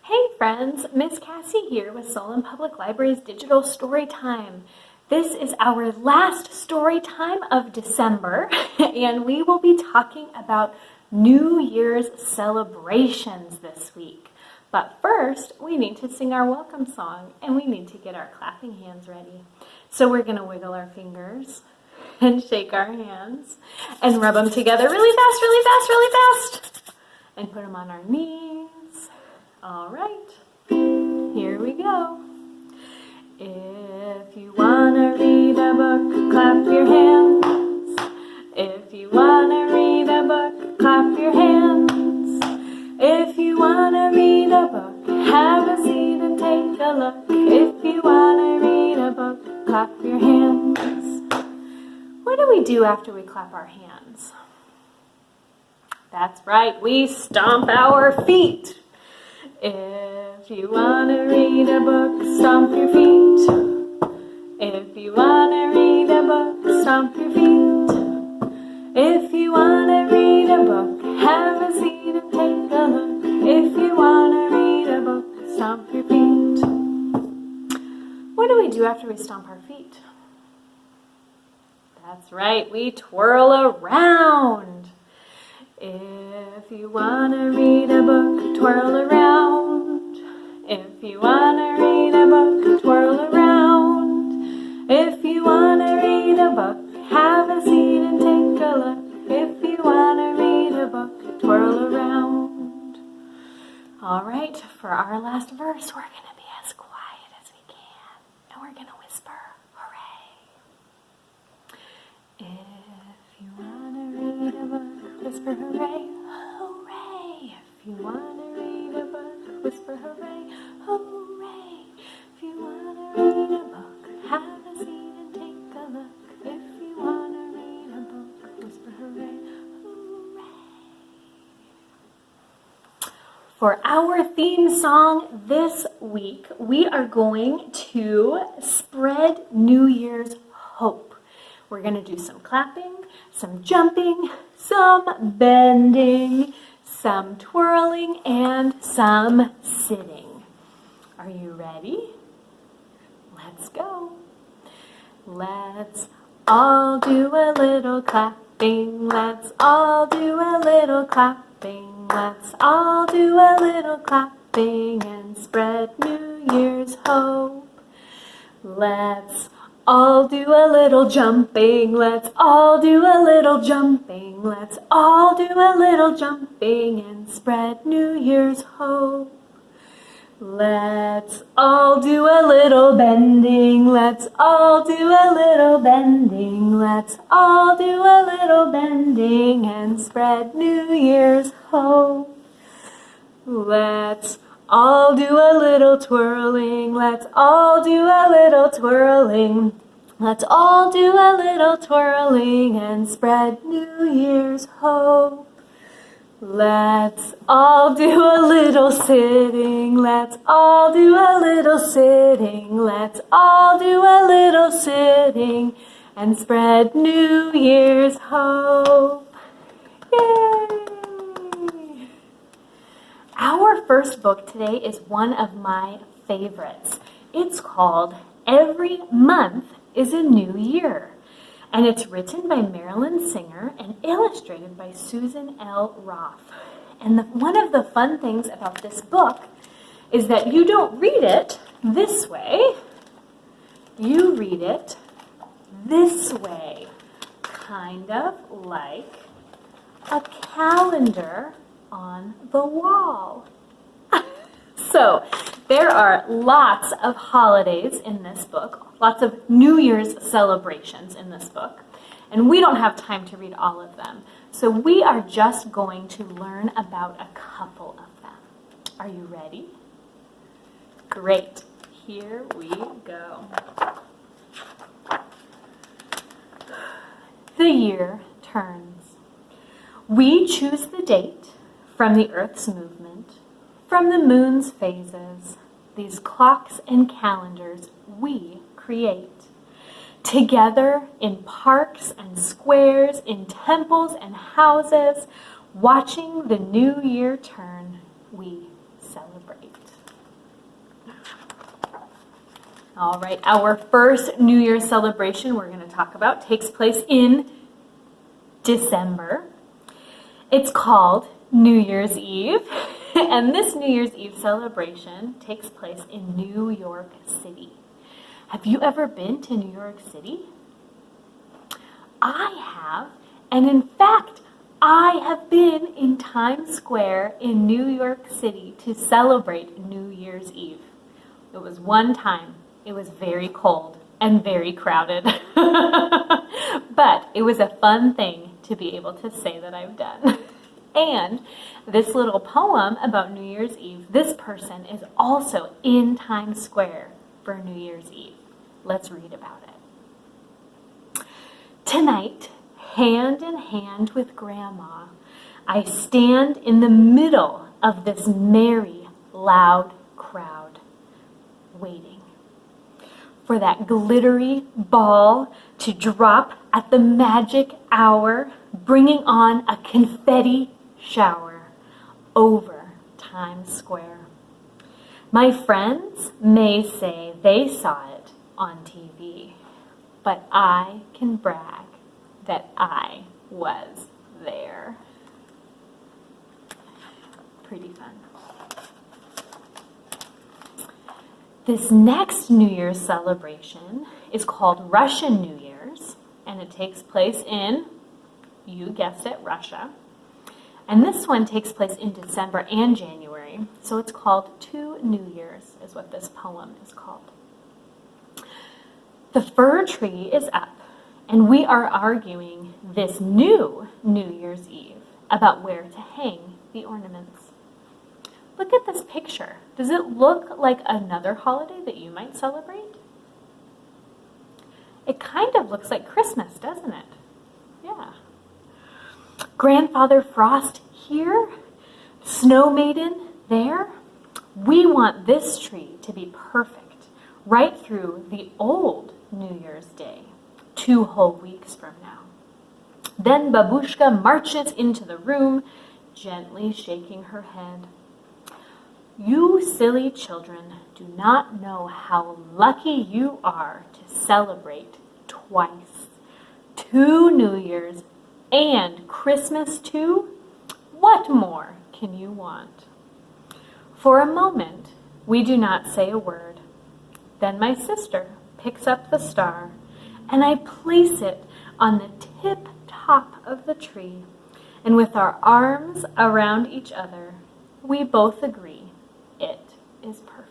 Hey friends, Miss Cassie here with Solon Public Library's Digital Storytime. This is our last story time of December, and we will be talking about New Year's celebrations this week. But first, we need to sing our welcome song, and we need to get our clapping hands ready. So we're going to wiggle our fingers and shake our hands and rub them together really fast, really fast, really fast, and put them on our knees. All right, here we go. If you want to read a book, clap your hands. If you want to read a book, clap your hands. If you want to read a book, have a seat and take a look. If you want to read a book, clap your hands. What do we do after we clap our hands? That's right, we stomp our feet. If you want to read a book, stomp your feet. If you want to read a book, stomp your feet. If you want to read a book, have a seat and take a look. If you want to read a book, stomp your feet. What do we do after we stomp our feet? That's right, we twirl around. If you want to read a book, twirl around. If you want to read a book, twirl around. If you want to read a book, have a seat and take a look. If you want to read a book, twirl around. All right, for our last verse, we're going to be as quiet as we can, and we're going to whisper, hooray. If you want to read a book, whisper hooray, hooray. If you want to read a book, whisper hooray, hooray. If you want to read a book, have a seat and take a look. If you want to read a book, whisper hooray, hooray. For our theme song this week, we are going to spread New Year's hope. We're going to do some clapping, some jumping, some bending, some twirling, and some sitting. Are you ready? Let's go. Let's all do a little clapping. Let's all do a little clapping. Let's all do a little clapping and spread New Year's hope. Let's all do a little jumping, let's all do a little jumping, let's all do a little jumping and spread New Year's hope. Let's all do a little bending, let's all do a little bending, let's all do a little bending and spread New Year's hope. Let's all do a little twirling, let's all do a little twirling. Let's all do a little twirling and spread New Year's hope. Let's all do a little sitting, let's all do a little sitting, let's all do a little sitting and spread New Year's hope. Yay! Our first book today is one of my favorites. It's called Every Month is a New Year, and it's written by Marilyn Singer and illustrated by Susan L. Roth. And one of the fun things about this book is that you don't read it this way, you read it this way, kind of like a calendar on the wall. So there are lots of holidays in this book, lots of New Year's celebrations in this book, and we don't have time to read all of them. So we are just going to learn about a couple of them. Are you ready? Great. Here we go. The year turns. We choose the date from the Earth's movement, from the moon's phases. These clocks and calendars we create. Together in parks and squares, in temples and houses, watching the new year turn, we celebrate. All right, our first New Year's celebration we're going to talk about takes place in December. It's called New Year's Eve, and this New Year's Eve celebration takes place in New York City. Have you ever been to New York City? I have, and in fact, I have been in Times Square in New York City to celebrate New Year's Eve. It was one time. It was very cold and very crowded, but it was a fun thing to be able to say that I've done. And this little poem about New Year's Eve, this person is also in Times Square for New Year's Eve. Let's read about it. Tonight, hand in hand with Grandma, I stand in the middle of this merry, loud crowd, waiting for that glittery ball to drop at the magic hour, bringing on a confetti shower over Times Square. My friends may say they saw it on TV, but I can brag that I was there. Pretty fun. This next New Year's celebration is called Russian New Year's, and it takes place in, you guessed it, Russia. And this one takes place in December and January, so it's called Two New Years, is what this poem is called. The fir tree is up, and we are arguing this new New Year's Eve about where to hang the ornaments. Look at this picture. Does it look like another holiday that you might celebrate? It kind of looks like Christmas, doesn't it? Yeah. Grandfather Frost here, Snow Maiden there. We want this tree to be perfect right through the old New Year's Day, 2 whole weeks from now. Then Babushka marches into the room, gently shaking her head. You silly children do not know how lucky you are to celebrate twice. 2 New Years and Christmas too? What more can you want? For a moment, we do not say a word. Then my sister picks up the star, and I place it on the tip top of the tree, and with our arms around each other, we both agree it is perfect.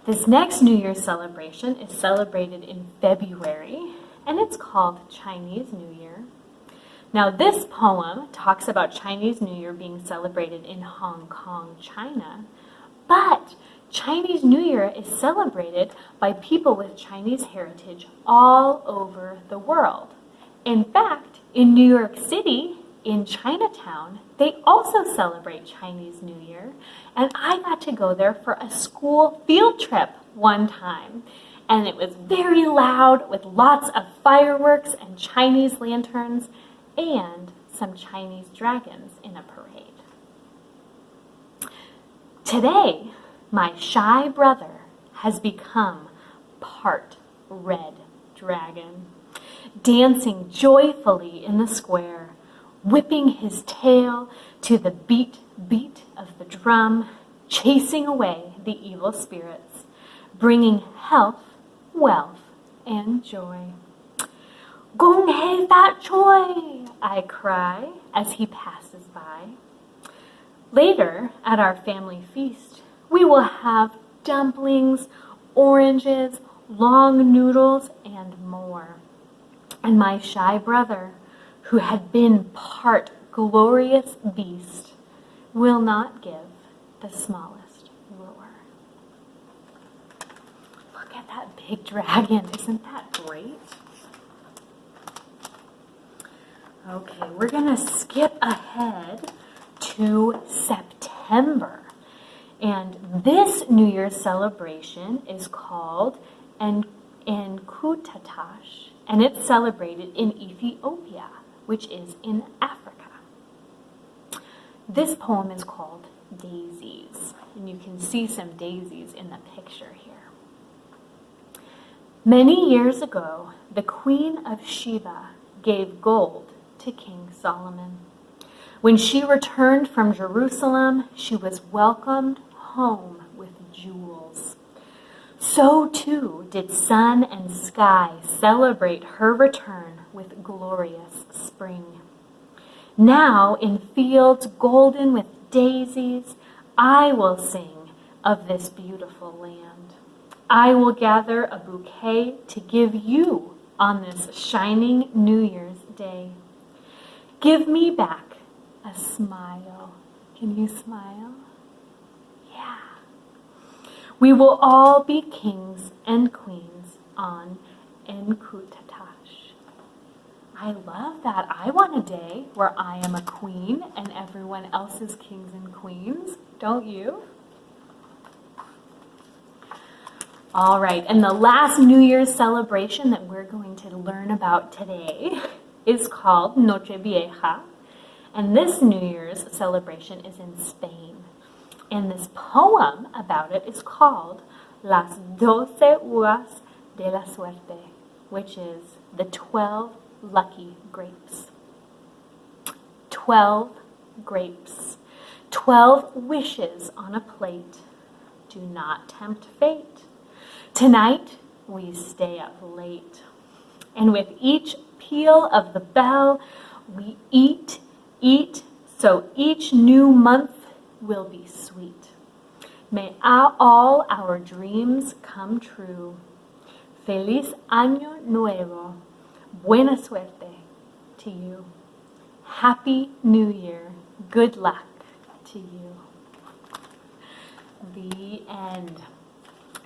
This next New Year's celebration is celebrated in February, and it's called Chinese New Year. Now, this poem talks about Chinese New Year being celebrated in Hong Kong, China, but Chinese New Year is celebrated by people with Chinese heritage all over the world. In fact, in New York City, in Chinatown, they also celebrate Chinese New Year, and I got to go there for a school field trip one time, and it was very loud with lots of fireworks and Chinese lanterns and some Chinese dragons in a parade. Today, my shy brother has become part red dragon, dancing joyfully in the square, whipping his tail to the beat of the drum, chasing away the evil spirits, bringing health, wealth, and joy. Gong hei fat choi, I cry as he passes by. Later, at our family feast, we will have dumplings, oranges, long noodles, and more. And my shy brother, who had been part glorious beast, will not give the smallest roar. Look at that big dragon. Isn't that great? Okay, we're going to skip ahead to September. And this New Year's celebration is called Enkutatash, and it's celebrated in Ethiopia, which is in Africa. This poem is called Daisies, and you can see some daisies in the picture here. Many years ago, the Queen of Sheba gave gold to King Solomon. When she returned from Jerusalem, she was welcomed home with jewels. So too did sun and sky celebrate her return with glorious spring. Now, in fields golden with daisies, I will sing of this beautiful land. I will gather a bouquet to give you on this shining New Year's Day. Give me back a smile. Can you smile? Yeah. We will all be kings and queens on Enkutatash. I love that. I want a day where I am a queen and everyone else is kings and queens. Don't you? All right, and the last New Year's celebration that we're going to learn about today is called Noche Vieja. And this New Year's celebration is in Spain. And this poem about it is called Las 12 uvas de la suerte, which is the 12 lucky grapes. 12 grapes. 12 wishes on a plate. Do not tempt fate. Tonight, we stay up late. And with each peal of the bell, we eat, so each new month will be sweet. May all our dreams come true. Feliz Año Nuevo. Buena suerte to you. Happy New Year. Good luck to you. The end.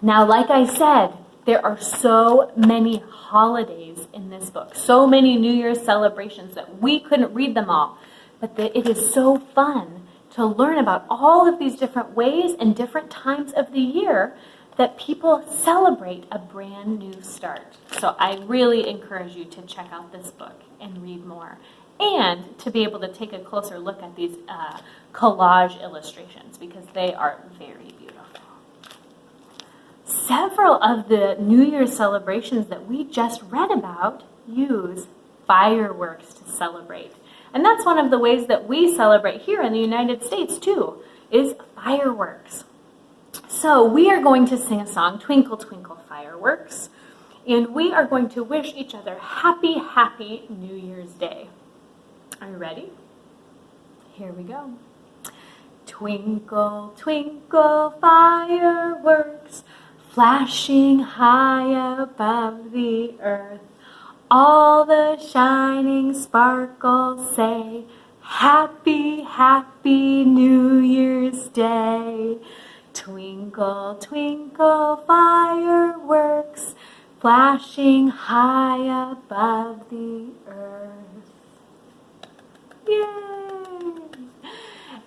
Now, like I said, there are so many holidays in this book, so many New Year's celebrations that we couldn't read them all. But it is so fun to learn about all of these different ways and different times of the year that people celebrate a brand new start. So I really encourage you to check out this book and read more, and to be able to take a closer look at these collage illustrations, because they are very beautiful. Several of the New Year's celebrations that we just read about use fireworks to celebrate. And that's one of the ways that we celebrate here in the United States too, is fireworks. So we are going to sing a song, Twinkle, Twinkle, Fireworks, and we are going to wish each other happy, happy New Year's Day. Are you ready? Here we go. Twinkle, twinkle, fireworks, flashing high above the earth. All the shining sparkles say, happy, happy New Year's Day. Twinkle, twinkle, fireworks, flashing high above the earth. Yay!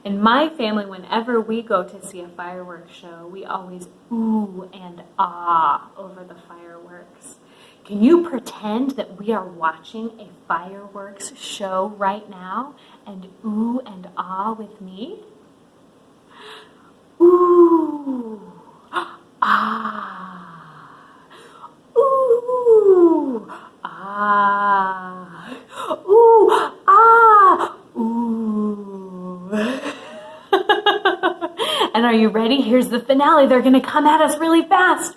In my family, whenever we go to see a fireworks show, we always ooh and ah over the fireworks. Can you pretend that we are watching a fireworks show right now and ooh and ah with me? Ooh, ah, ooh, ah, ooh, ah, ooh. And are you ready? Here's the finale. They're going to come at us really fast.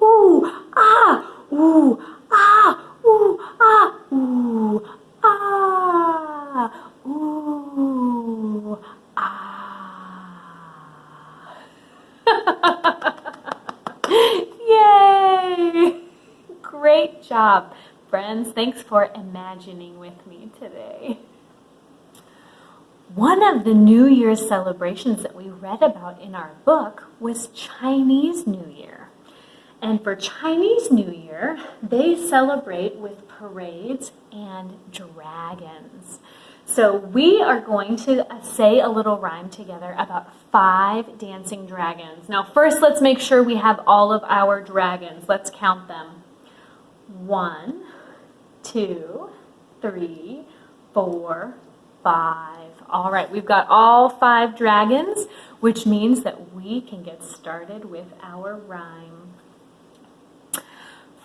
Ooh, ah, ooh, ah, ooh, ah, ooh, ah, ooh, ah. Yay! Great job, friends. Thanks for imagining with me today. One of the New Year's celebrations that we read about in our book was Chinese New Year. And for Chinese New Year, they celebrate with parades and dragons. So we are going to say a little rhyme together about 5 dancing dragons. Now first, let's make sure we have all of our dragons. Let's count them. 1, 2, 3, 4, 5. All right, we've got all 5 dragons, which means that we can get started with our rhyme.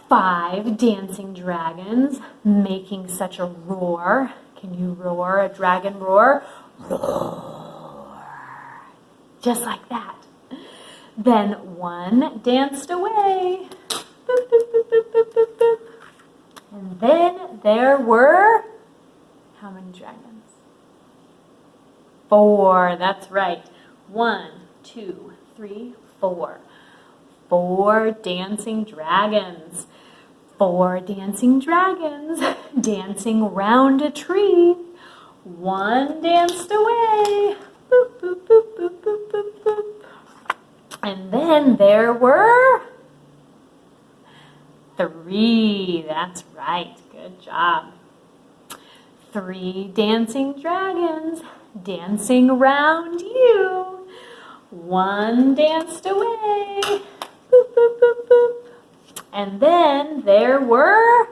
5 dancing dragons making such a roar. Can you roar a dragon roar? Roar. Just like that. Then 1 danced away. Boop, boop, boop, boop, boop, boop, boop. And then there were, how many dragons? 4, that's right. 1, 2, 3, 4. 4 dancing dragons. 4 dancing dragons dancing round a tree. 1 danced away. Boop, boop, boop, boop, boop, boop, boop. And then there were 3. That's right. Good job. 3 dancing dragons dancing around you. 1 danced away. Boop, boop, boop, boop. And then there were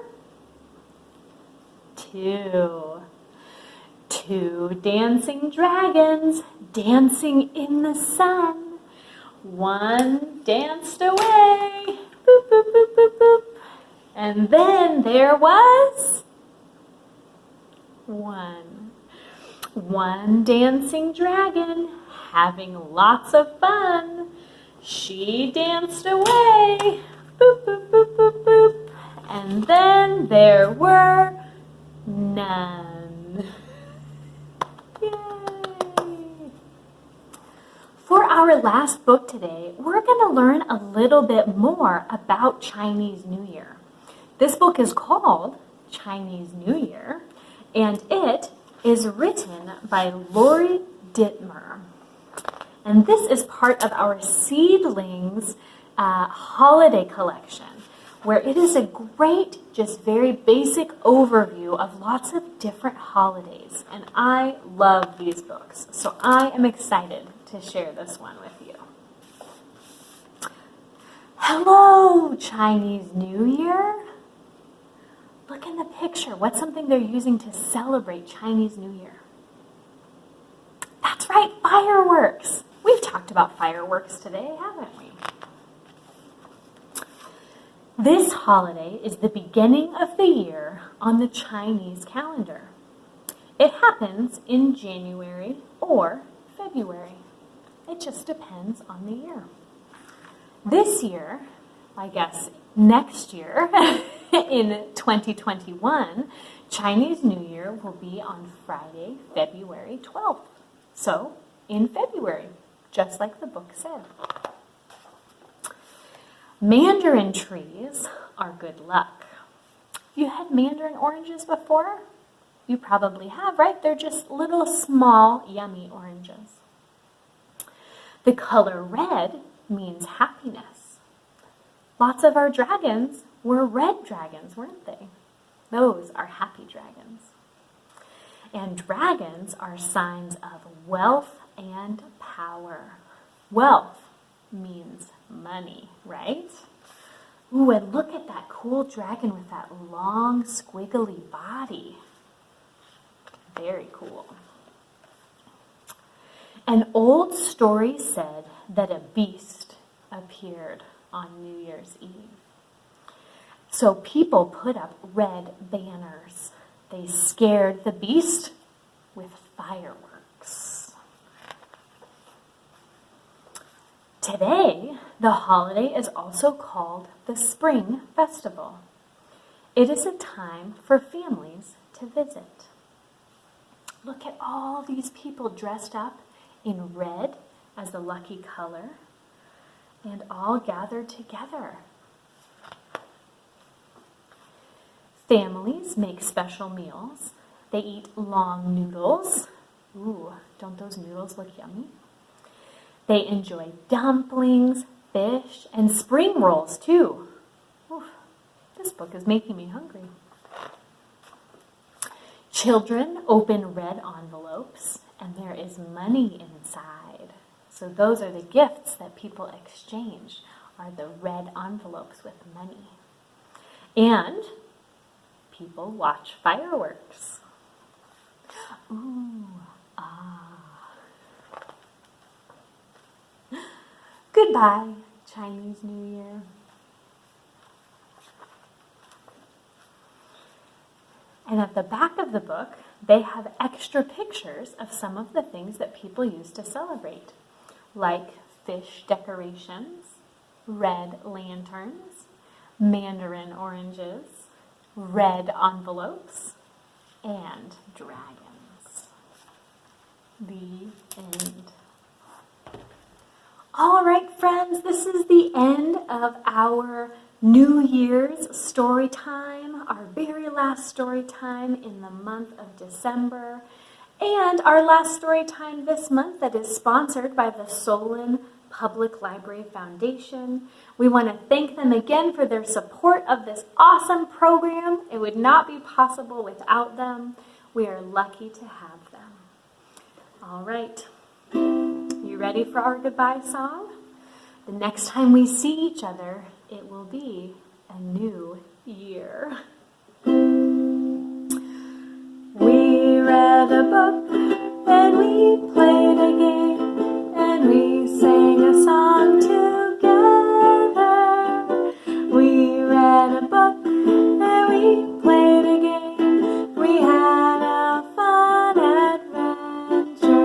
2. 2 dancing dragons dancing in the sun. 1 danced away. Boop, boop, boop, boop, boop. And then there was 1. 1 dancing dragon having lots of fun. She danced away. Boop, boop, boop, boop, boop. And then there were none. Yay! For our last book today, we're going to learn a little bit more about Chinese New Year. This book is called Chinese New Year, and it is written by Lori Dittmer. And this is part of our Seedlings holiday collection, where it is a great, just very basic overview of lots of different holidays. And I love these books, so I am excited to share this one with you. Hello, Chinese New Year. Look in the picture. What's something they're using to celebrate Chinese New Year? That's right, fireworks. We've talked about fireworks today, haven't we? This holiday is the beginning of the year on the Chinese calendar. It happens in January or February. It just depends on the year. This year, I guess next year, in 2021, Chinese New Year will be on Friday, February 12th. So, in February, just like the book said. Mandarin trees are good luck. You had mandarin oranges before? You probably have, right? They're just little, small, yummy oranges. The color red means happiness. Lots of our dragons were red dragons, weren't they? Those are happy dragons. And dragons are signs of wealth and power. Wealth means money, right? Ooh, and look at that cool dragon with that long, squiggly body. Very cool. An old story said that a beast appeared on New Year's Eve. So people put up red banners. They scared the beast with fireworks. Today, the holiday is also called the Spring Festival. It is a time for families to visit. Look at all these people dressed up in red as the lucky color and all gathered together. Families make special meals. They eat long noodles. Ooh, don't those noodles look yummy? They enjoy dumplings, fish, and spring rolls too. Oof, this book is making me hungry. Children open red envelopes, and there is money inside. So those are the gifts that people exchange, are the red envelopes with money. And people watch fireworks. Ooh, Goodbye, Chinese New Year. And at the back of the book, they have extra pictures of some of the things that people used to celebrate, like fish decorations, red lanterns, mandarin oranges, red envelopes, and dragons. The end. All right, friends, this is the end of our New Year's story time, our very last story time in the month of December, and our last story time this month that is sponsored by the Solon Public Library Foundation. We want to thank them again for their support of this awesome program. It would not be possible without them. We are lucky to have them. All right, you ready for our goodbye song? The next time we see each other, it will be a new year. We read a book and we played a game and we sang a song together. We read a book and we played a game. We had a fun adventure.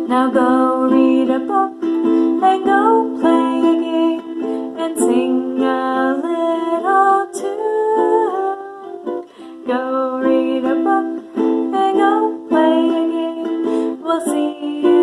Now go read a book and go play a game and sing a little tune. Go read a book and go play a game. We'll see you